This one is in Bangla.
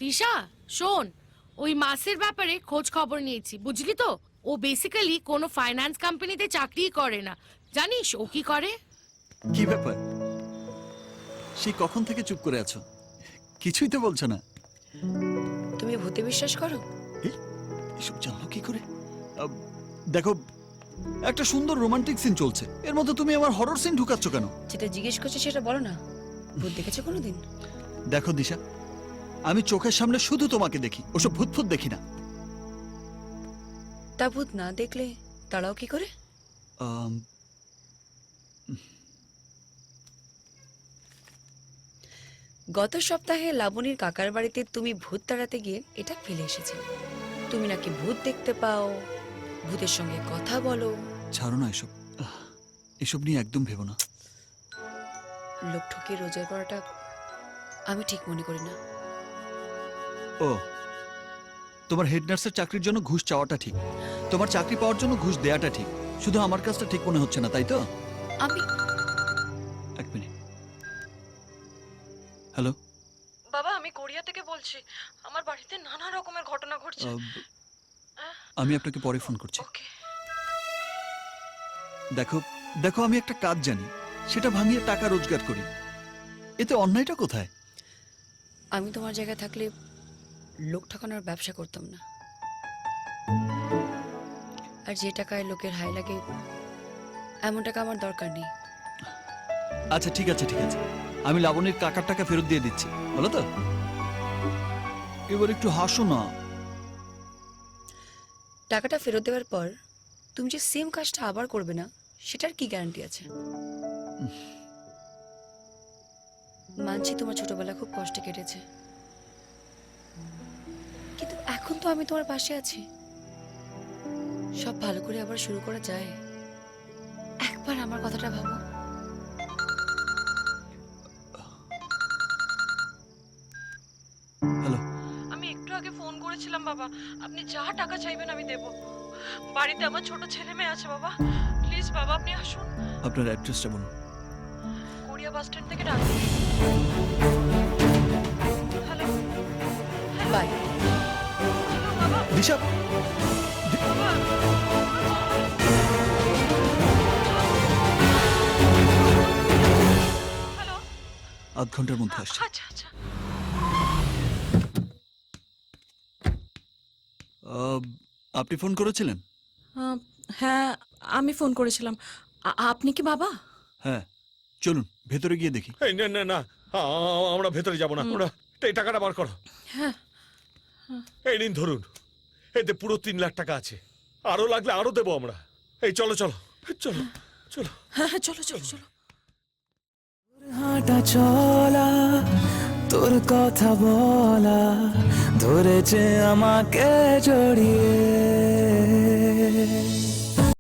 দিশা শোন, ওই মাসের ব্যাপারে খোঁজ খবর নিয়েছি, বুঝলি তো? ও বেসিক্যালি কোনো ফাইন্যান্স কোম্পানিতে চাকরিই করে না। জানিস ও কি করে? কি ব্যাপার? সেই কখন থেকে চুপ করে আছো? কিছুই তো বলছো না। তুমি ভূতে বিশ্বাস করো? এসব জানলো কি করে? দেখো, একটা সুন্দর রোমান্টিক সিন চলছে, এর মধ্যে তুমি আমার হরর সিন ঢুকাচ্ছ কেন? যেটা জিজ্ঞেস করছি সেটা বলো না। ভূত দেখেছো কোনোদিন? দেখো দিশা, আমি চোখের সামনে শুধু তোমাকে দেখি, ওসব ভূত ফুত দেখি না। তা ভূত না দেখলে তাড়াও কি করে? আম, গত সপ্তাহে লাবণীর কাকার বাড়িতে তুমি ভূত তাড়াতে গিয়ে এটা ফেলে এসেছিলে। তুমি নাকি ভূত দেখতে পাও, ভূতের সঙ্গে কথা বলো। ছাড়ো না এসব, এসব নিয়ে একদম ভেবো না। লোক ঠকিয়ে রোজগার করাটা আমি ঠিক মনে করি না। ও, তোমার হেড নার্সের চাকরির জন্য ঘুষ চাওয়াটা ঠিক, তোমার চাকরি পাওয়ার জন্য ঘুষ দেওয়াটা ঠিক, শুধু আমার কাজটা ঠিক মনে হচ্ছে না, তাই তো? আমি এক মিনিট। হ্যালো, বাবা, আমি কোরিয়া থেকে বলছি। আমার বাড়িতে নানা রকমের ঘটনা ঘটছে। আমি আপনাকে পরে ফোন করছি। ওকে। দেখো দেখো, আমি একটা কাজ জানি, সেটা ভাঙিয়ে টাকা রোজগার করি, এতে অন্যায়টা কোথায়? আমি তোমার জায়গায় থাকলে লোক ঠকানোর ব্যবসা করতাম না। আর যে টাকায় লোকের হাই লাগে এমন টাকা আমার দরকার নেই। আচ্ছা ঠিক আছে ঠিক আছে, আমি লাবণীর কাকার টাকা ফেরত দিয়ে দিচ্ছি, বলো তো? এবার একটু হাসো না। টাকাটা ফেরত দেওয়ার পর তুমি যে সেম কাজটা আবার করবে না সেটার কি গ্যারান্টি আছে? মানছি তোমার ছোটবেলা খুব কষ্টে কেটেছে, কিন্তু এখন তো আমি তোমার পাশে আছি। সব ভালো করে আবার শুরু করা যায়। একবার আমার কথাটা ভাবো। হ্যালো, আমি একটু আগে ফোন করেছিলাম বাবা। আপনি যা টাকা চাইবেন আমি দেব। বাড়িতে আমার ছোট ছেলে মেয়ে আছে বাবা। প্লিজ বাবা আপনি আসুন। আপনার অ্যাড্রেসটা বলুন। কোরিয়া বাস স্ট্যান্ড থেকে ডাকবেন। Hello bye. হ্যালো বাবা। দিশা, বাবা হ্যালো। আধ ঘন্টার মধ্যে আসছে। আচ্ছা আচ্ছা। আপনি ফোন করেছিলেন? হ্যাঁ, আমি ফোন করেছিলাম। আপনি কি বাবা? হ্যাঁ, চলুন ভেতরে গিয়ে দেখি। এই না না না, আমরা ভেতরে যাব না। ওরা এই টাকাটা বার করো। হ্যাঁ। এই নিন ধরুন, এতে পুরো 3 লাখ টাকা আছে, আরো লাগলে আরো দেবো আমরা। এই চলো চলো চলো চলো। হ্যাঁ হ্যাঁ, চলো চলো চলো। হাঁটা চলা, তোর কথা বলা, ধরেছে আমাকে জড়িয়ে।